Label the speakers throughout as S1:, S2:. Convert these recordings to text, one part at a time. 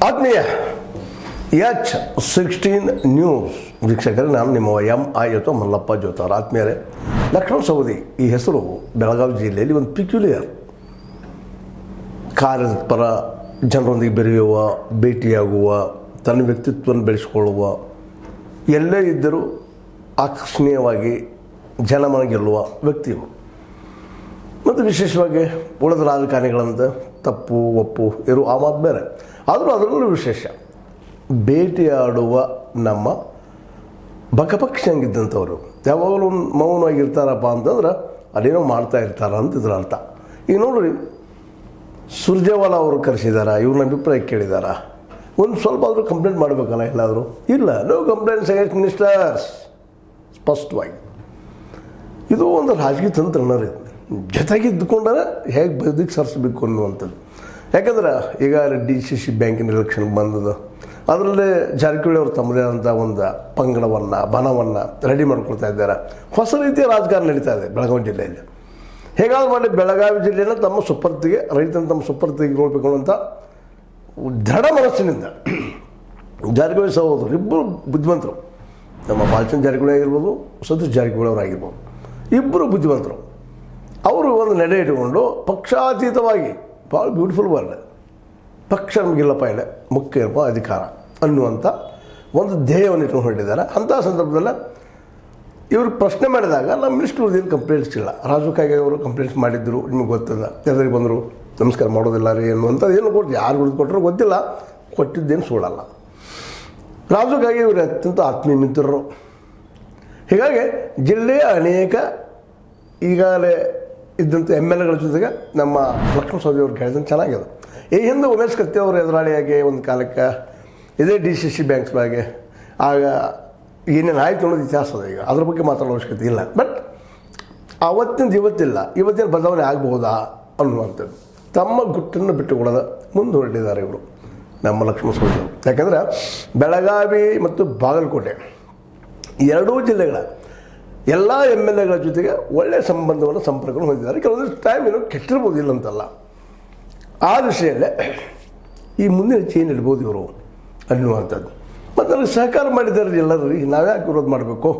S1: ಆತ್ಮೀಯ H16 news ವೀಕ್ಷಕರೇ, ನಾನು ನಿಮ್ಮ MI ಅಥವಾ ಮಲ್ಲಪ್ಪ ಜೋತಾರ. ಆತ್ಮೀಯರೇ, ಲಕ್ಷ್ಮಣ ಸವದಿ ಈ ಹೆಸರು ಬೆಳಗಾವಿ ಜಿಲ್ಲೆಯಲ್ಲಿ ಒಂದು ಪಿಕ್ಯುಲಿಯರ್. ಕಾರ್ಯಪರ, ಜನರೊಂದಿಗೆ ಬೆರೆಯುವ, ಭೇಟಿಯಾಗುವ, ತನ್ನ ವ್ಯಕ್ತಿತ್ವವನ್ನು ಬೆಳೆಸಿಕೊಳ್ಳುವ, ಎಲ್ಲೇ ಇದ್ದರೂ ಆಕರ್ಷಣೀಯವಾಗಿ ಜನಮನ ಗೆಲ್ಲುವ ವ್ಯಕ್ತಿಯು. ಮತ್ತು ವಿಶೇಷವಾಗಿ ಉಳಿದ ರಾಜಕಾರಣಿಗಳಂತೆ ತಪ್ಪು ಒಪ್ಪು ಇರೋ ಆ ಮಾತು ಬೇರೆ. ಆದರೂ ಅದರಲ್ಲೂ ವಿಶೇಷ ಭೇಟಿಯಾಡುವ ನಮ್ಮ ಬಕಪಕ್ಷಿಯಂಗಿದ್ದಂಥವ್ರು ಯಾವಾಗಲೂ ಮೌನವಾಗಿರ್ತಾರಪ್ಪ ಅಂತಂದ್ರೆ ಅದೇನೋ ಮಾಡ್ತಾ ಇರ್ತಾರ ಅಂತ ಇದ್ರ ಅರ್ಥ. ಈಗ ನೋಡ್ರಿ, ಸುರ್ಜೇವಾಲಾ ಅವರು ಕರೆಸಿದಾರ, ಇವ್ರನ್ನ ಅಭಿಪ್ರಾಯ ಕೇಳಿದಾರ. ಒಂದು ಸ್ವಲ್ಪ ಆದರೂ ಕಂಪ್ಲೇಂಟ್ ಮಾಡಬೇಕಲ್ಲ, ಎಲ್ಲಾದರೂ ಇಲ್ಲ. No complaints against ministers. ಸ್ಪಷ್ಟವಾಗಿ ಇದು ಒಂದು ರಾಜಕೀಯ ತಂತ್ರನರಿ ಜೊತೆಗೆ ಇದ್ದುಕೊಂಡ್ರೆ ಹೇಗೆ ಬದುಕಿ ಸರಿಸಬೇಕು ಅನ್ನುವಂಥದ್ದು. ಯಾಕಂದ್ರೆ ಈಗ DCC ಬ್ಯಾಂಕಿನ ಎಲೆಕ್ಷನ್ ಬಂದದ್ದು, ಅದರಲ್ಲೇ ಜಾರಕಿಹೊಳಿ ಅವರು ತಮ್ಮದೇ ಆದಂಥ ಒಂದು ಪಂಗಡವನ್ನು, ಬಣವನ್ನು ರೆಡಿ ಮಾಡ್ಕೊಳ್ತಾ ಇದ್ದಾರೆ. ಹೊಸ ರೀತಿಯ ರಾಜಕಾರಣ ನಡೀತಾ ಇದೆ ಬೆಳಗಾವಿ ಜಿಲ್ಲೆಯಲ್ಲಿ. ಹೇಗಾದ್ರೂ ಮಾಡಿ ಬೆಳಗಾವಿ ಜಿಲ್ಲೆಯನ್ನು ತಮ್ಮ ಸುಪರ್ತಿಗೆ, ರೈತನ ತಮ್ಮ ಸುಪರ್ತಿಗೆ ನೋಡಬೇಕು ಅನ್ನುವಂಥ ದೃಢ ಮನಸ್ಸಿನಿಂದ ಜಾರಕಿಹೊಳಿ ಸಹೋದರು ಇಬ್ಬರು ಬುದ್ಧಿವಂತರು. ನಮ್ಮ ಬಾಲಚಂದ್ರ ಜಾರಕಿಹೊಳಿ ಆಗಿರ್ಬೋದು, ಸತೀಶ್ ಜಾರಕಿಹೊಳಿ ಅವರಾಗಿರ್ಬೋದು, ಇಬ್ಬರು ಬುದ್ಧಿವಂತರು. ಅವರು ಒಂದು ನಡೆ ಇಟ್ಟುಕೊಂಡು ಪಕ್ಷಾತೀತವಾಗಿ, ಭಾಳ ಬ್ಯೂಟಿಫುಲ್ ವರ್ಡ್, ಪಕ್ಷ ನಮಗಿಲ್ಲಪ್ಪ ಇಲ್ಲ, ಮುಖ್ಯ ಏನಪ್ಪ ಅಧಿಕಾರ ಅನ್ನುವಂಥ ಒಂದು ಧ್ಯೇಯವನ್ನು ಇಟ್ಕೊಂಡು ಹೊರಟಿದ್ದಾರೆ. ಅಂಥ ಸಂದರ್ಭದಲ್ಲಿ ಇವರು ಪ್ರಶ್ನೆ ಮಾಡಿದಾಗ ನಮ್ಮ ಮಿನಿಸ್ಟ್ರದೇನು ಕಂಪ್ಲೇಂಟ್ಸ್ ಇಲ್ಲ. ರಾಜು ಕಾಗೆ ಅವರು ಕಂಪ್ಲೇಂಟ್ಸ್ ಮಾಡಿದ್ದರು, ನಿಮಗೆ ಗೊತ್ತಿಲ್ಲ. ಎಲ್ಲರಿಗೆ ಬಂದರು, ನಮಸ್ಕಾರ ಮಾಡೋದಿಲ್ಲ ರೀ ಅನ್ನುವಂಥದ್ದು ಏನು ಕೊಟ್ಟು ಯಾರು ಉಳಿದುಕೊಟ್ರು ಗೊತ್ತಿಲ್ಲ, ಕೊಟ್ಟಿದ್ದೇನು ಸುಳ್ಳಲ್ಲ. ರಾಜು ಕಾಗೆ ಇವರು ಅತ್ಯಂತ ಆತ್ಮೀಯ ಮಿತ್ರರು. ಹೀಗಾಗಿ ಜಿಲ್ಲೆಯ ಅನೇಕ ಈಗಾಗಲೇ ಇದ್ದಂಥ MLAಗಳ ಜೊತೆಗೆ ನಮ್ಮ ಲಕ್ಷ್ಮಣ ಸವದಿ ಅವ್ರು ಕೇಳಿದಂತೆ ಚೆನ್ನಾಗಿದೆ. ಈ ಹಿಂದೆ ಉಮೇಶ್ ಕತ್ತಿ ಅವರು ಎದುರಾಳಿಯಾಗಿ ಒಂದು ಕಾಲಕ್ಕೆ ಇದೇ DCC ಬ್ಯಾಂಕ್ಸ್ಗಳಿಗೆ ಆಗ ಏನೇನು ಆಯಿತು ಅನ್ನೋದು ಇತಿಹಾಸ ಅದ. ಈಗ ಅದ್ರ ಬಗ್ಗೆ ಮಾತಾಡೋ ಅವಶ್ಯಕತೆ ಇಲ್ಲ. ಬಟ್ ಆವತ್ತಿನ ಇವತ್ತಿಲ್ಲ, ಇವತ್ತಿನ ಬದಲಾವಣೆ ಆಗ್ಬಹುದಾ ಅನ್ನುವಂಥದ್ದು ತಮ್ಮ ಗುಟ್ಟನ್ನು ಬಿಟ್ಟುಕೊಳ್ಳೋದು ಮುಂದುವರೆದಿದ್ದಾರೆ ಇವರು ನಮ್ಮ ಲಕ್ಷ್ಮಣ ಸವದಿ ಅವರು. ಯಾಕಂದರೆ ಬೆಳಗಾವಿ ಮತ್ತು ಬಾಗಲಕೋಟೆ ಎರಡೂ ಜಿಲ್ಲೆಗಳ ಎಲ್ಲ MLAಗಳ ಜೊತೆಗೆ ಒಳ್ಳೆಯ ಸಂಬಂಧವನ್ನು, ಸಂಪರ್ಕವನ್ನು ಹೊಂದಿದ್ದಾರೆ. ಕೆಲವೊಂದು ಟೈಮ್ ಏನೋ ಕೆಟ್ಟಿರ್ಬೋದು, ಇಲ್ಲ ಅಂತಲ್ಲ. ಆ ವಿಷಯಲ್ಲೇ ಈ ಮುಂದಿನ ಚೇಂಜ್ ಇಡ್ಬೋದು ಇವರು ಅನ್ನುವಂಥದ್ದು. ಮತ್ತು ನನಗೆ ಸಹಕಾರ ಮಾಡಿದ್ದಾರೆ ಎಲ್ಲರೂ, ನಾವ್ಯಾಕೆ ವಿರೋಧ ಮಾಡಬೇಕು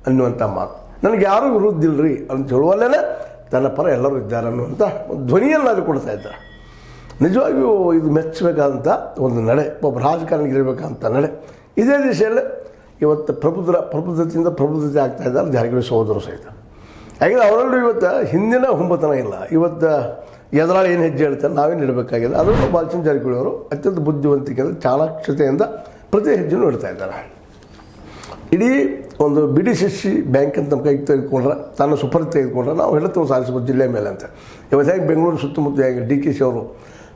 S1: ಅನ್ನುವಂಥ ಮಾತು. ನನಗೆ ಯಾರೂ ವಿರೋಧ ಇಲ್ಲರಿ ಅಂತ ಹೇಳುವಲ್ಲೇ ತನ್ನ ಪರ ಎಲ್ಲರೂ ಇದ್ದಾರೆ ಅನ್ನುವಂಥ ಧ್ವನಿಯನ್ನು ಅದು ಕೊಡ್ತಾ ಇದ್ದಾರೆ. ನಿಜವಾಗಿಯೂ ಇದು ಮೆಚ್ಚಬೇಕಾದಂಥ ಒಂದು ನಡೆ, ಒಬ್ಬ ರಾಜಕಾರಣಿಗಿರಬೇಕಂತ ನಡೆ. ಇದೇ ದಿಶೆಯಲ್ಲೇ ಇವತ್ತು ಪ್ರಬುದ್ಧತೆಯಿಂದ ಪ್ರಬುದ್ಧತೆ ಆಗ್ತಾ ಇದ್ದಾರೆ ಜಾರಕಿಹೊಳಿ ಸಹೋದರರು ಸಹಿತ. ಯಾಕಂದರೆ ಅವರಲ್ಲೂ ಇವತ್ತು ಹಿಂದಿನ ಹುಂಬತನ ಇಲ್ಲ. ಇವತ್ತು ಎದುರಾಳಿ ಏನು ಹೆಜ್ಜೆ ಹೇಳ್ತಾರೆ ನಾವೇನು ಇಡಬೇಕಾಗಿದೆ. ಅದರಲ್ಲೂ ಬಾಲಚಂದ್ರ ಜಾರಕಿಹೊಳಿ ಅವರು ಅತ್ಯಂತ ಬುದ್ಧಿವಂತಿಕೆಯಿಂದ, ಚಾಣಾಕ್ಷತೆಯಿಂದ ಪ್ರತಿ ಹೆಜ್ಜೆನೂ ಇಡ್ತಾ ಇದ್ದಾರೆ. ಇಡೀ ಒಂದು BDCC ಬ್ಯಾಂಕ್ ಅಂತ ನಮ್ಮ ಕೈಗೆ ತೆಗೆದುಕೊಂಡ್ರೆ, ತನ್ನ ಸುಪರ್ದಿ ತೆಗೆದುಕೊಂಡ್ರೆ ನಾವು ಹಿಡಿತವನ್ನು ಸಾಧಿಸ್ಬೋದು ಜಿಲ್ಲೆ ಮೇಲೆ ಅಂತ. ಇವತ್ತು ಹೇಗೆ ಬೆಂಗಳೂರು ಸುತ್ತಮುತ್ತ ಹೇಗೆ DKC ಅವರು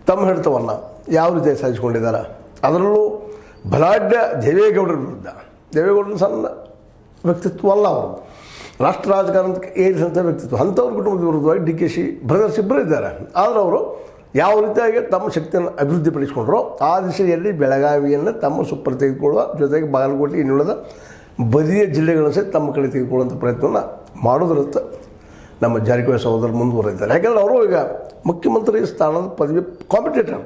S1: ತಮ್ಮ ಹಿಡಿತವನ್ನು ಯಾವ ರೀತಿಯಾಗಿ ಸಾಧಿಸ್ಕೊಂಡಿದ್ದಾರೆ. ಅದರಲ್ಲೂ ಬಲಾಢ್ಯ ದೇವೇಗೌಡರ ವಿರುದ್ಧ, ದೇವೇಗೌಡರ ಸಣ್ಣ ವ್ಯಕ್ತಿತ್ವ ಅಲ್ಲ, ಅವರು ರಾಷ್ಟ್ರ ರಾಜಕಾರಣಕ್ಕೆ ಏರಿಸಿದಂಥ ವ್ಯಕ್ತಿತ್ವ. ಅಂಥವ್ರ ಕುಟುಂಬದ ವಿರುದ್ಧವಾಗಿ DKC ಬ್ರದರ್ಸ್ ಇಬ್ಬರು ಇದ್ದಾರೆ. ಆದರೆ ಅವರು ಯಾವ ರೀತಿಯಾಗಿ ತಮ್ಮ ಶಕ್ತಿಯನ್ನು ಅಭಿವೃದ್ಧಿಪಡಿಸಿಕೊಂಡ್ರೋ ಆ ದಿಶೆಯಲ್ಲಿ ಬೆಳಗಾವಿಯನ್ನು ತಮ್ಮ ಸುಪರ್ದಿ ತೆಗೆದುಕೊಳ್ಳುವ ಜೊತೆಗೆ ಬಾಗಲಕೋಟೆ ಇನ್ನುಳಿದ ಬದಿಯ ಜಿಲ್ಲೆಗಳನ್ನು ಸಹಿತ ತಮ್ಮ ಕಡೆ ತೆಗೆದುಕೊಳ್ಳುವಂಥ ಪ್ರಯತ್ನವನ್ನು ಮಾಡೋದ್ರತ್ತ ನಮ್ಮ ಜಾರಕಿಹೊಳಿ ಸಹೋದರರು ಮುಂದುವರೆದಿದ್ದಾರೆ. ಯಾಕೆಂದರೆ ಅವರು ಈಗ ಮುಖ್ಯಮಂತ್ರಿ ಸ್ಥಾನದ ಪದವಿ ಕಾಂಪಿಟೇಟರ್.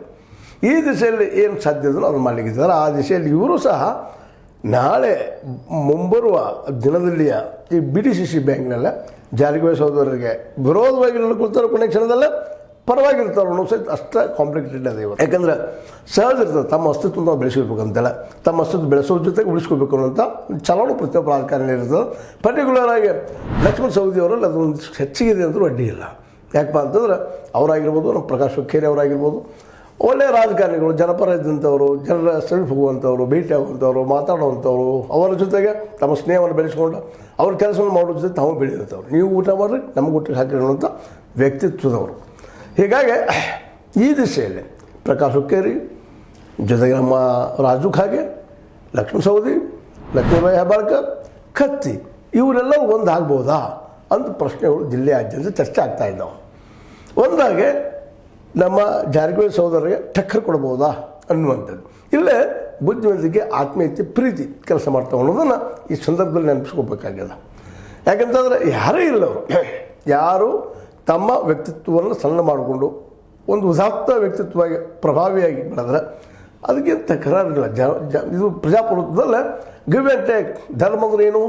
S1: ಈ ದಿಶೆಯಲ್ಲಿ ಏನು ಸಾಧ್ಯ ಇದನ್ನು ಅವ್ರು ಮಾಡಲಿಕ್ಕಿದ್ದಾರೆ. ಆ ದಿಶೆಯಲ್ಲಿ ಇವರು ಸಹ ನಾಳೆ ಮುಂಬರುವ ದಿನದಲ್ಲಿಯ ಈ BDCC ಬ್ಯಾಂಕ್ನೆಲ್ಲ ಜಾರಕಿಹೊಳಿ ಸಹೋದರರಿಗೆ ವಿರೋಧವಾಗಿ ನಡ್ಕೊಳ್ತಾರೆ, ಕೊನೆ ಕ್ಷಣದಲ್ಲೇ ಪರವಾಗಿರ್ತಾರೆ ಅನ್ನೋ ಸಹಿತ ಅಷ್ಟೇ ಕಾಂಪ್ಲಿಕೇಟೆಡ್ ಅದೇ ಇವತ್ತು. ಯಾಕಂದರೆ ಸಹಜ ಇರ್ತದೆ, ತಮ್ಮ ಅಸ್ತಿತ್ವವನ್ನು ನಾವು ಬೆಳೆಸ್ಕೋಬೇಕಂತೆಲ್ಲ, ತಮ್ಮ ಅಸ್ತಿತ್ವ ಬೆಳೆಸೋ ಜೊತೆಗೆ ಉಳಿಸ್ಕೋಬೇಕು ಅನ್ನೋಂಥ ಚಲೋ ಪ್ರತಿಯೊಬ್ಬ ರಾಜಕಾರಣ ಇರ್ತದೆ. ಪರ್ಟಿಕ್ಯುಲರ್ ಆಗಿ ಲಕ್ಷ್ಮಣ ಸವದಿ ಅವರಲ್ಲಿ ಅದೊಂದು ಹೆಚ್ಚಿಗಿದೆ ಅಂದರೂ ಅಡ್ಡಿ ಇಲ್ಲ. ಯಾಕಪ್ಪ ಅಂತಂದ್ರೆ ಅವರಾಗಿರ್ಬೋದು, ನಮ್ಮ ಪ್ರಕಾಶ್ ಹುಕ್ಕೇರಿ ಅವರಾಗಿರ್ಬೋದು, ಒಳ್ಳೆಯ ರಾಜಕಾರಣಿಗಳು, ಜನಪರ ಇದ್ದಂಥವರು, ಜನರ ಸಮೀಪ ಹೋಗುವಂಥವ್ರು, ಭೇಟಿ ಆಗುವಂಥವ್ರು, ಮಾತಾಡುವಂಥವ್ರು, ಅವರ ಜೊತೆಗೆ ತಮ್ಮ ಸ್ನೇಹವನ್ನು ಬೆಳೆಸ್ಕೊಂಡು ಅವ್ರ ಕೆಲಸವನ್ನು ಮಾಡೋ ಜೊತೆ ತಾವು ಬೆಳೆಯುವಂಥವ್ರು. ನೀವು ಊಟ ಮಾಡಿರಿ, ನಮಗೆ ಊಟಕ್ಕೆ ಹಾಕಿ ಅನ್ನುವಂಥ ವ್ಯಕ್ತಿತ್ವದವರು. ಹೀಗಾಗಿ ಈ ದಿಶೆಯಲ್ಲಿ ಪ್ರಕಾಶ್ ಹುಕ್ಕೇರಿ ಜೊತೆಗೆ ನಮ್ಮ ರಾಜು ಕಾಗೆ, ಲಕ್ಷ್ಮಣ ಸವದಿ, ಲಕ್ಷ್ಮೀಬಾಯಿ ಹೆಬ್ಬಾಳ್ಕರ್, ಕತ್ತಿ ಇವರೆಲ್ಲರೂ ಒಂದು ಆಗ್ಬೋದಾ ಅಂತ ಪ್ರಶ್ನೆಗಳು ಜಿಲ್ಲೆಯಾದ್ಯಂತ ಚರ್ಚೆ ಆಗ್ತಾ ಇದ್ದಾವೆ. ಒಂದಾಗೆ ನಮ್ಮ ಜಾರಕಿಹೊಳಿ ಸಹೋದರರಿಗೆ ಟಕ್ಕರ್ ಕೊಡ್ಬೋದಾ ಅನ್ನುವಂಥದ್ದು. ಇಲ್ಲೇ ಬುದ್ಧಿವಂತಿಕೆ, ಆತ್ಮೀಯತೆ, ಪ್ರೀತಿ ಕೆಲಸ ಮಾಡ್ತಾವೆ ಅನ್ನೋದನ್ನು ಈ ಸಂದರ್ಭದಲ್ಲಿ ನೆನಪಿಸ್ಕೋಬೇಕಾಗ್ಯದ. ಯಾಕಂತಂದರೆ ಯಾರೇ ಇಲ್ಲ, ಅವರು ಯಾರು ತಮ್ಮ ವ್ಯಕ್ತಿತ್ವವನ್ನು ಸಣ್ಣ ಮಾಡಿಕೊಂಡು ಒಂದು ಉದಾತ್ತ ವ್ಯಕ್ತಿತ್ವವಾಗಿ ಪ್ರಭಾವಿಯಾಗಿ ಬೆಳೆದ್ರೆ ಅದಕ್ಕೇನು ತಕರಾರಿಲ್ಲ. ಇದು ಪ್ರಜಾಪ್ರಭುತ್ವದಲ್ಲ ಗಿವ್ ಆ್ಯಂಡ್ ಟೇಕ್. ಧರ್ಮ ಅಂದ್ರೆ ಏನು?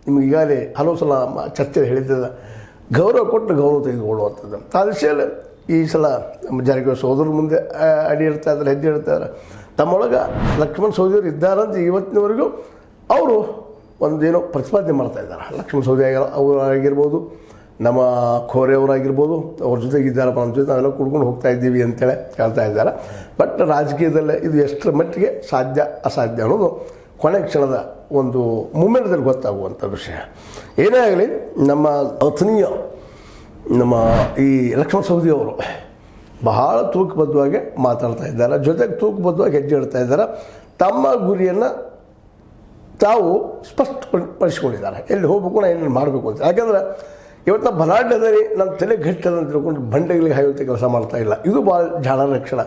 S1: ನಿಮ್ಗೆ ಈಗಾಗಲೇ ಹಲವು ಸಲ ಚರ್ಚೆ ಹೇಳಿದ್ದದ, ಗೌರವ ಕೊಟ್ಟು ಗೌರವ ತೆಗೆದುಕೊಳ್ಳುವಂಥದ್ದು. ಆ ದಿಶೆಯಲ್ಲಿ ಈ ಸಲ ನಮ್ಮ ಜಾರಕಿಹೊಳಿ ಸಹೋದರ ಮುಂದೆ ಅಡಿ ಇಡ್ತಾ ಇದ್ದಾರೆ, ಹೆಜ್ಜೆ ಇಡ್ತಾ ಇದ್ದಾರೆ. ತಮ್ಮೊಳಗೆ ಲಕ್ಷ್ಮಣ ಸವದಿಯವರು ಇದ್ದಾರಂತ ಇವತ್ತಿನವರೆಗೂ ಅವರು ಒಂದೇನೋ ಪ್ರತಿಪಾದನೆ ಮಾಡ್ತಾಯಿದ್ದಾರೆ. ಲಕ್ಷ್ಮಣ ಸವದಿ ಅವರಾಗಿರ್ಬೋದು, ನಮ್ಮ ಖೋರೆಯವರಾಗಿರ್ಬೋದು, ಅವ್ರ ಜೊತೆಗೆ ಇದ್ದಾರಪ್ಪ, ನಮ್ಮ ಜೊತೆ ನಾವೆಲ್ಲ ಕುಡ್ಕೊಂಡು ಹೋಗ್ತಾ ಇದ್ದೀವಿ ಅಂತೇಳಿ ಹೇಳ್ತಾ ಇದ್ದಾರೆ. ಬಟ್ ರಾಜಕೀಯದಲ್ಲೇ ಇದು ಎಷ್ಟರ ಮಟ್ಟಿಗೆ ಸಾಧ್ಯ ಅಸಾಧ್ಯ ಅನ್ನೋದು ಕೊನೆ ಕ್ಷಣದ ಒಂದು ಮೂಮೆಂಟ್ದಲ್ಲಿ ಗೊತ್ತಾಗುವಂಥ ವಿಷಯ. ಏನೇ ಆಗಲಿ, ನಮ್ಮ ಅಥನೀಯ ನಮ್ಮ ಈ ಲಕ್ಷ್ಮಣ ಸವದಿಯವರು ಬಹಳ ತೂಕಬದ್ಧವಾಗಿ ಮಾತಾಡ್ತಾ ಇದ್ದಾರೆ, ಜೊತೆಗೆ ತೂಕಬದ್ಧವಾಗಿ ಹೆಜ್ಜೆ ಇಡ್ತಾ ಇದ್ದಾರೆ. ತಮ್ಮ ಗುರಿಯನ್ನು ತಾವು ಸ್ಪಷ್ಟಪಡಿಸ್ಕೊಂಡಿದ್ದಾರೆ, ಎಲ್ಲಿ ಹೋಗ್ಬೇಕು, ನಾನು ಏನೇನು ಮಾಡಬೇಕು ಅಂತ. ಯಾಕಂದ್ರೆ ಇವತ್ತು ನಾವು ಬಲಾಢ್ಯದಲ್ಲಿ ನನ್ನ ತಲೆ ಗಟ್ಟಿದ ಅಂತ ತಿಳ್ಕೊಂಡು ಬಂಡೆಗಳಿಗೆ ಹಾಯುವಂಥ ಕೆಲಸ ಮಾಡ್ತಾ ಇಲ್ಲ. ಇದು ಭಾಳ ಜಾಣರ ಲಕ್ಷಣ.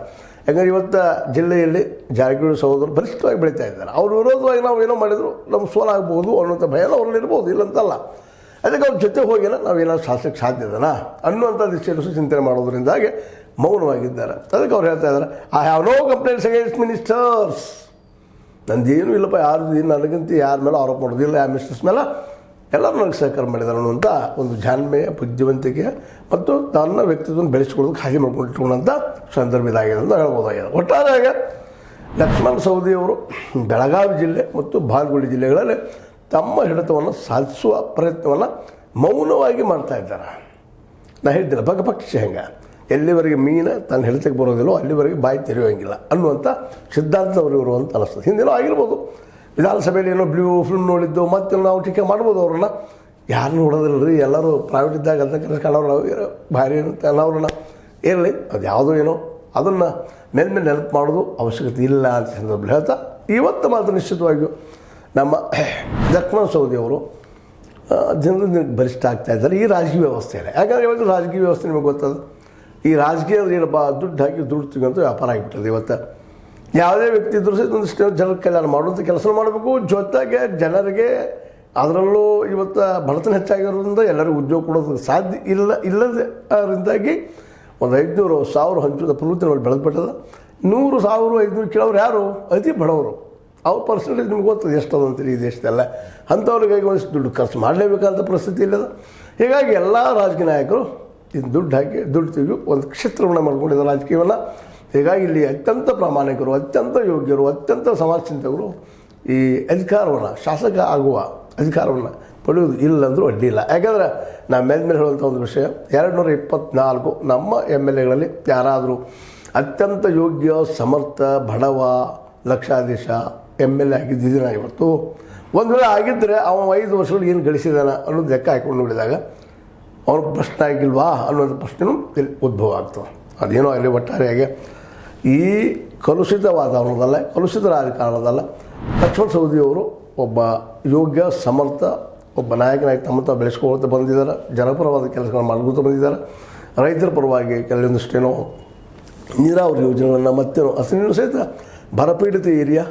S1: ಯಾಕಂದರೆ ಇವತ್ತು ಜಿಲ್ಲೆಯಲ್ಲಿ ಜಾರಕಿಹೊಳಿ ಸಹೋದರರು ಬಲಿಷ್ಠವಾಗಿ ಬೆಳೀತಾ ಇದ್ದಾರೆ. ಅವ್ರ ವಿರೋಧವಾಗಿ ನಾವು ಏನೋ ಮಾಡಿದ್ರು ನಮ್ಗೆ ಸೋಲಾಗ್ಬೋದು ಅನ್ನೋಂಥ ಭಯ ಅವ್ರಲ್ಲಿರ್ಬೋದು, ಇಲ್ಲಂತಲ್ಲ. ಅದಕ್ಕೆ ಅವ್ರ ಜೊತೆ ಹೋಗಿಲ್ಲ ನಾವೇನಾದ್ರು ಶಾಸಕ್ಕೆ ಸಾಧ್ಯ ಇದನಾ ಅನ್ನುವಂಥ ದಿಶೆಯಲ್ಲಿ ಚಿಂತನೆ ಮಾಡೋದ್ರಿಂದಾಗಿ ಮೌನವಾಗಿದ್ದಾರೆ. ಅದಕ್ಕೆ ಅವ್ರು ಹೇಳ್ತಾ ಇದ್ದಾರೆ, I have no complaints against ministers. ನಂದೇನು ಇಲ್ಲಪ್ಪ, ಯಾರು ನನಗಂತ ಯಾರ ಮೇಲೆ ಆರೋಪ ಮಾಡೋದಿಲ್ಲ, ಯಾವ ಮಿನಿಸ್ಟರ್ಸ್ ಮೇಲೆ ಎಲ್ಲರೂ ನನಗೆ ಸಹಕಾರ ಮಾಡಿದ್ದಾರೆ ಅನ್ನುವಂಥ ಒಂದು ಜಾಣ್ಮೆಯ, ಬುದ್ಧಿವಂತಿಕೆಯ ಮತ್ತು ತನ್ನ ವ್ಯಕ್ತಿತ್ವವನ್ನು ಬೆಳೆಸ್ಕೊಳ್ಳೋದಕ್ಕೆ ಹಾಗೆ ಮಾಡ್ಕೊಂಡಿಟ್ಟುಕೊಂಡಂಥ ಸಂದರ್ಭ ಇದಾಗಿದೆ ಅಂತ ಹೇಳ್ಬೋದಾಗಿದೆ. ಒಟ್ಟಾರೆಯಾಗಿ ಲಕ್ಷ್ಮಣ ಸವದಿಯವರು ಬೆಳಗಾವಿ ಜಿಲ್ಲೆ ಮತ್ತು ಬಾಗಲಕೋಟೆ ಜಿಲ್ಲೆಗಳಲ್ಲಿ ತಮ್ಮ ಹಿಡಿತವನ್ನು ಸಾಧಿಸುವ ಪ್ರಯತ್ನವನ್ನು ಮೌನವಾಗಿ ಮಾಡ್ತಾ ಇದ್ದಾರೆ. ನಾ ಹೇಳ್ತಿಲ್ಲ ಪಕ್ಷಿ ಹೆಂಗೆ, ಎಲ್ಲಿವರೆಗೆ ಮೀನು ತನ್ನ ಹಿಡಿತಕ್ಕೆ ಬರೋದಿಲ್ಲೋ ಅಲ್ಲಿವರೆಗೆ ಬಾಯಿ ತೆರೆಯೋಂಗಿಲ್ಲ ಅನ್ನುವಂಥ ಸಿದ್ಧಾಂತದವರು ಇವರು ಅಂತ ಅನ್ನಿಸ್ತದೆ. ಹಿಂದೇನೋ ಆಗಿರ್ಬೋದು, ವಿಧಾನಸಭೆಯಲ್ಲಿ ಏನೋ ಬ್ಲೂ ಫಿಲ್ಮ್ ನೋಡಿದ್ದು ಮತ್ತೆ ನಾವು ಟೀಕೆ ಮಾಡ್ಬೋದು ಅವ್ರನ್ನ. ಯಾರು ನೋಡೋದಿಲ್ಲ ರೀ, ಎಲ್ಲರೂ ಪ್ರೈವೇಟ್ ಇದ್ದಾಗ ಅಂತ ಕೆಲಸ ಕಾಣೋರು ಭಾರಿ ಅಂತ ಅವ್ರನ್ನ ಇರಲಿ, ಅದು ಯಾವುದೋ ಏನೋ ಅದನ್ನು ಮೇಲ್ಮೇಲೆ ನೆನಪು ಮಾಡೋದು ಅವಶ್ಯಕತೆ ಇಲ್ಲ ಅಂತ ಸಂದರ್ಭದಲ್ಲಿ ಹೇಳ್ತಾ, ಇವತ್ತು ಮಾತ್ರ ನಿಶ್ಚಿತವಾಗಿಯೂ ನಮ್ಮ ಲಕ್ಷ್ಮಣ ಸವದಿಯವರು ಜನರಿಂದ ಬಲಿಷ್ಠ ಆಗ್ತಾ ಇದ್ದಾರೆ ಈ ರಾಜಕೀಯ ವ್ಯವಸ್ಥೆಯಲ್ಲಿ. ಯಾಕಂದರೆ ಇವತ್ತು ರಾಜಕೀಯ ವ್ಯವಸ್ಥೆ ನಿಮಗೆ ಗೊತ್ತದ, ಈ ರಾಜಕೀಯ ಏನಪ್ಪ, ದುಡ್ಡು ಹಾಕಿ ದುಡ್ಡು ತೆಗೆಯುವಂಥ ವ್ಯಾಪಾರ ಆಗಿಬಿಟ್ಟದೆ. ಇವತ್ತು ಯಾವುದೇ ವ್ಯಕ್ತಿ ಇದ್ರೂ ಸಹ ಒಂದಿಷ್ಟು ಜನರ ಕಲ್ಯಾಣ ಮಾಡುವಂಥ ಕೆಲಸ ಮಾಡಬೇಕು, ಜೊತೆಗೆ ಜನರಿಗೆ ಅದರಲ್ಲೂ ಇವತ್ತು ಬಡತನ ಹೆಚ್ಚಾಗಿರೋದ್ರಿಂದ ಎಲ್ಲರಿಗೂ ಉದ್ಯೋಗ ಕೊಡೋದಕ್ಕೆ ಸಾಧ್ಯ ಇಲ್ಲದರಿಂದಾಗಿ ಒಂದು 500,000 ಹಂಚುದ ಪ್ರವೃತ್ತಿ ನೋಡಿ ಬೆಳೆದ್ಬಿಟ್ಟದ. 100,000-500 ಕೇಳೋರು ಯಾರು? ಅತಿ ಬಡವರು. ಅವ್ರ ಪರ್ಸೆಂಟೇಜ್ ನಿಮ್ಗೆ ಗೊತ್ತದ ಎಷ್ಟದ ಅಂತೇಳಿ ಈ ದೇಶದಲ್ಲ. ಅಂಥವ್ರಿಗಾಗಿ ಒಂದಿಷ್ಟು ದುಡ್ಡು ಖರ್ಚು ಮಾಡಲೇಬೇಕಾದಂಥ ಪರಿಸ್ಥಿತಿ ಇಲ್ಲದ. ಹೀಗಾಗಿ ಎಲ್ಲ ರಾಜಕೀಯ ನಾಯಕರು ಇದು ದುಡ್ಡು ಹಾಕಿ ದುಡ್ಡು ತೆಗೆದು ಒಂದು ಕ್ಷೇತ್ರವನ್ನು ಮಾಡ್ಕೊಂಡಿದ್ದಾರೆ ರಾಜಕೀಯವನ್ನು. ಹೀಗಾಗಿ ಇಲ್ಲಿ ಅತ್ಯಂತ ಪ್ರಾಮಾಣಿಕರು, ಅತ್ಯಂತ ಯೋಗ್ಯರು, ಅತ್ಯಂತ ಸಮಾಜ ಚಿಂತಕರು ಈ ಅಧಿಕಾರವನ್ನು, ಶಾಸಕ ಆಗುವ ಅಧಿಕಾರವನ್ನು ಪಡೆಯೋದು ಇಲ್ಲಂದ್ರೂ ಅಡ್ಡಿ ಇಲ್ಲ. ಯಾಕಂದರೆ ನಾನು ಮೇಲೆ ಹೇಳುವಂಥ ಒಂದು ವಿಷಯ, 224 ನಮ್ಮ MLAಗಳಲ್ಲಿ ಯಾರಾದರೂ ಅತ್ಯಂತ ಯೋಗ್ಯ, ಸಮರ್ಥ, ಬಡವ, ಲಕ್ಷಾಧೀಶ MLA ಆಗಿದ್ದಿದ್ದೀನ ಇವತ್ತು. ಒಂದು ವೇಳೆ ಆಗಿದ್ದರೆ ಅವನು 5 ವರ್ಷಗಳು ಏನು ಗಳಿಸಿದಾನ ಅನ್ನೋದು ಲೆಕ್ಕ ಹಾಕೊಂಡು ನೋಡಿದಾಗ ಅವನು ಪ್ರಶ್ನೆ ಆಗಿಲ್ವಾ ಅನ್ನೋದು ಪ್ರಶ್ನೆಯೂ ಇಲ್ಲಿ ಉದ್ಭವ ಆಗ್ತದೆ. ಅದೇನೋ ಅಲ್ಲಿ ಒಟ್ಟಾರೆಯಾಗಿ ಈ ಕಲುಷಿತ ವಾತಾವರಣದಲ್ಲ, ಕಲುಷಿತ ರಾಜಕಾರಣದಲ್ಲ, ಲಕ್ಷ್ಮಣ ಸವದಿಯವರು ಒಬ್ಬ ಯೋಗ್ಯ, ಸಮರ್ಥ, ಒಬ್ಬ ನಾಯಕನಾಗಿ ತಮ್ಮ ಬೆಳೆಸ್ಕೊಳ್ತಾ ಬಂದಿದ್ದಾರೆ. ಜನಪರವಾದ ಕೆಲಸಗಳನ್ನು ಮಾಡ್ಕೊಳ್ತಾ ಬಂದಿದ್ದಾರೆ. ರೈತರ ಪರವಾಗಿ ಕೆಲವೊಂದಿಷ್ಟೇನೋ ನೀರಾವರಿ ಯೋಜನೆಗಳನ್ನು ಮತ್ತೇನೋ ಹಸಿರು ಸಹಿತ ಬರಪೀಡಿತ ಏರಿಯಾ,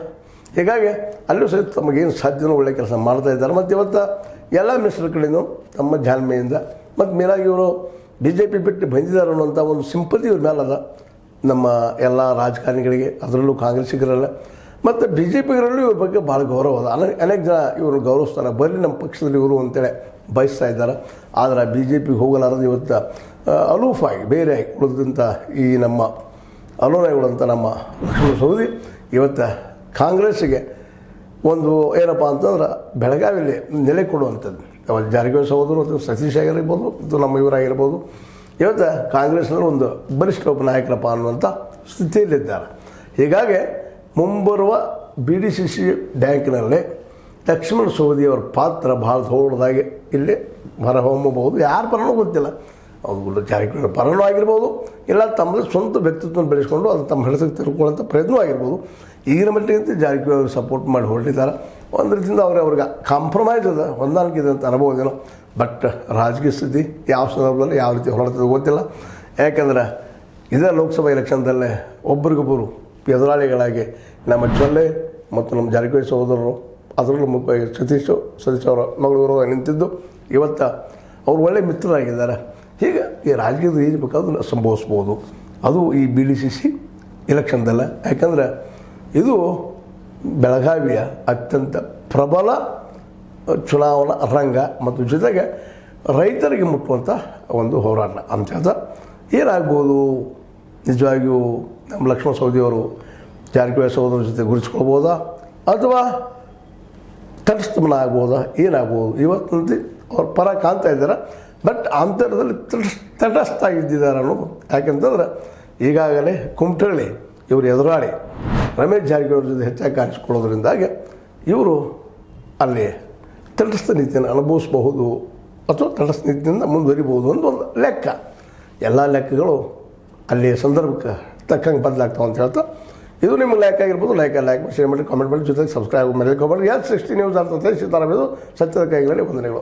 S1: ಹೀಗಾಗಿ ಅಲ್ಲೂ ಸಹಿತ ತಮಗೇನು ಸಾಧ್ಯನೋ ಒಳ್ಳೆಯ ಕೆಲಸ ಮಾಡ್ತಾ ಇದ್ದಾರೆ. ಮತ್ತು ಇವತ್ತು ಎಲ್ಲ ಮಿನಿಸ್ಟರ್ ಕಡೆಯೂ ತಮ್ಮ ಜಾಣ್ಮೆಯಿಂದ ಮತ್ತು ಮೇಲಾಗಿ ಇವರು BJP ಬಿಟ್ಟು ಬಂದಿದ್ದಾರೆ ಅನ್ನೋಂಥ ಒಂದು ಸಿಂಪತಿ ಇವ್ರ ಮೇಲದ ನಮ್ಮ ಎಲ್ಲ ರಾಜಕಾರಣಿಗಳಿಗೆ, ಅದರಲ್ಲೂ ಕಾಂಗ್ರೆಸ್ಸಿಗರಲ್ಲ ಮತ್ತು BJPಗರಲ್ಲೂ ಇವ್ರ ಬಗ್ಗೆ ಭಾಳ ಗೌರವ ಅದ. ಅನೇಕ ಜನ ಇವರು ಗೌರವಿಸ್ತಾರೆ, ಬರೀ ನಮ್ಮ ಪಕ್ಷದಲ್ಲಿ ಇವರು ಅಂತೇಳಿ ಬಯಸ್ತಾ ಇದ್ದಾರೆ. ಆದರೆ BJPಗೆ ಹೋಗಲಾರದು ಇವತ್ತು ಅಲೂಫಾಗಿ ಬೇರೆಯಾಗಿ ಉಳಿದಂಥ ಈ ನಮ್ಮ ಅಲೋನಾಗಿಗಳಂಥ ನಮ್ಮ ಲಕ್ಷ್ಮಣ ಸವದಿ ಇವತ್ತು ಕಾಂಗ್ರೆಸ್ಸಿಗೆ ಒಂದು ಏನಪ್ಪ ಅಂತಂದ್ರೆ ಬೆಳಗಾವಿಯಲ್ಲಿ ನೆಲೆ ಕೊಡುವಂಥದ್ದು. ಜಾರಕಿಹೊಳಿ ಸಹೋದರು ಅಥವಾ ಸತೀಶ್ ಆಗಿರ್ಬೋದು ಅಥವಾ ನಮ್ಮ ಇವರಾಗಿರ್ಬೋದು ಇವತ್ತು ಕಾಂಗ್ರೆಸ್ನಲ್ಲಿ ಒಂದು ಬಲಿಷ್ಠ ಒಬ್ಬ ನಾಯಕರಪ್ಪ ಅನ್ನುವಂಥ ಸ್ಥಿತಿಯಲ್ಲಿದ್ದಾರೆ. ಹೀಗಾಗಿ ಮುಂಬರುವ BDCC ಬ್ಯಾಂಕ್ನಲ್ಲಿ ಲಕ್ಷ್ಮಣ ಸವದಿಯವರ ಪಾತ್ರ ಭಾಳ ದೊಡ್ಡದಾಗಿ ಇಲ್ಲಿ ಹೊರಹೊಮ್ಮಬಹುದು. ಯಾರ ಪರನೂ ಗೊತ್ತಿಲ್ಲ, ಅದು ಜಾರಕಿಹೊಳಿ ಪರನೂ ಆಗಿರ್ಬೋದು, ಇಲ್ಲ ತಮ್ಮದು ಸ್ವಂತ ವ್ಯಕ್ತಿತ್ವವನ್ನು ಬೆಳೆಸ್ಕೊಂಡು ಅದು ತಮ್ಮ ಹಿಡಿತಕ್ಕೆ ತಿಳ್ಕೊಳ್ಳೋಂಥ ಪ್ರಯತ್ನ ಆಗಿರ್ಬೋದು. ಈಗಿನ ಮಟ್ಟಿಗಂತೂ ಜಾರಕಿಹೊಳಿ ಸಪೋರ್ಟ್ ಮಾಡಿ ಹೊರಟಿದ್ದಾರೆ. ಒಂದು ರೀತಿಯಿಂದ ಅವ್ರಿಗೆ ಕಾಂಪ್ರಮೈಸ್ ಅದ, ಹೊಂದಾಣಿಕೆ ಇದೆ ಅಂತ ಅನ್ಬೋದೇನೋ. ಬಟ್ ರಾಜಕೀಯ ಸ್ಥಿತಿ ಯಾವ ಸಂದರ್ಭದಲ್ಲಿ ಯಾವ ರೀತಿ ಹೊರಡ್ತದೆ ಗೊತ್ತಿಲ್ಲ. ಯಾಕೆಂದ್ರೆ ಇದೇ ಲೋಕಸಭಾ ಎಲೆಕ್ಷನ್ದಲ್ಲೇ ಒಬ್ರಿಗೊಬ್ಬರು ಎದುರಾಳಿಗಳಾಗಿ ನಮ್ಮ ಜೊಲ್ಲೆ ಮತ್ತು ನಮ್ಮ ಜಾರಕಿಹೊಳಿ ಸಹೋದರರು, ಅದರಲ್ಲೂ ಮುಖ್ಯವಾಗಿ ಸತೀಶ್ ಅವರ ಮಗಳು ನಿಂತಿದ್ದು ಇವತ್ತು ಅವರು ಒಳ್ಳೆಯ ಮಿತ್ರರಾಗಿದ್ದಾರೆ. ಹೀಗೆ ಈ ರಾಜಕೀಯದ ಏನು ಬೇಕಾದ್ರೂ ಸಂಭವಿಸ್ಬೋದು. ಅದು ಈ BDCC ಎಲೆಕ್ಷನ್ದಲ್ಲ. ಯಾಕಂದರೆ ಇದು ಬೆಳಗಾವಿಯ ಅತ್ಯಂತ ಪ್ರಬಲ ಚುನಾವಣಾ ರಂಗ ಮತ್ತು ಜೊತೆಗೆ ರೈತರಿಗೆ ಮುಟ್ಟುವಂಥ ಒಂದು ಹೋರಾಟ ಅಂತ ಏನಾಗ್ಬೋದು. ನಿಜವಾಗಿಯೂ ನಮ್ಮ ಲಕ್ಷ್ಮಣ ಸವದಿಯವರು ಜಾರಕಿಹೊಳಿ ಸಹೋದರ ಜೊತೆ ಗುರುತಿಸ್ಕೊಳ್ಬೋದಾ ಅಥವಾ ತಟಸ್ಥಮನ ಆಗ್ಬೋದಾ, ಏನಾಗ್ಬೋದು. ಇವತ್ತಂತೆ ಅವ್ರ ಪರ ಕಾಣ್ತಾ ಇದ್ದಾರೆ, ಬಟ್ ಅಂತರದಲ್ಲಿ ತಟಸ್ಥ ಇದ್ದಿದ್ದಾರೆ ಅನ್ನೋದು. ಯಾಕೆಂತಂದ್ರೆ ಈಗಾಗಲೇ ಕುಮಟಳ್ಳಿ ಇವರು ಎದುರಾಳಿ ರಮೇಶ್ ಜಾರಕಿಹೊಳಿ ಜೊತೆ ಹೆಚ್ಚಾಗಿ ಕಾಣಿಸ್ಕೊಳ್ಳೋದ್ರಿಂದಾಗಿ ಇವರು ಅಲ್ಲಿ ತಟಸ್ಥ ನೀತಿಯನ್ನು ಅನುಭವಿಸಬಹುದು ಅಥವಾ ತಟಸ್ಥ ನೀತಿಯಿಂದ ಮುಂದುವರಿಬಹುದು ಅಂತ ಒಂದು ಲೆಕ್ಕ. ಎಲ್ಲ ಲೆಕ್ಕಗಳು ಅಲ್ಲಿ ಸಂದರ್ಭಕ್ಕೆ ತಕ್ಕಂಗೆ ಬದಲಾಗ್ತಾವೆ ಅಂತ ಹೇಳ್ತಾ, ಇದು ನಿಮ್ಗೆ ಲೈಕ್ ಆಗಿರ್ಬೋದು. ಲೈಕ್ ಶೇರ್ ಮಾಡಿ, ಕಾಮೆಂಟ್ ಮಾಡಿ, ಜೊತೆಗೆ ಸಬ್ಸ್ಕ್ರೈಬ್ ಮಾಡಿ. ಯಾಕೆ 60 ನ್ಯೂಸ್ ಅಂತ ಸೀತಾರಾಮ್ ಇದು ಸತ್ಯದ ಕೈಗಳಲ್ಲಿ ವಂದನೆಗಳು.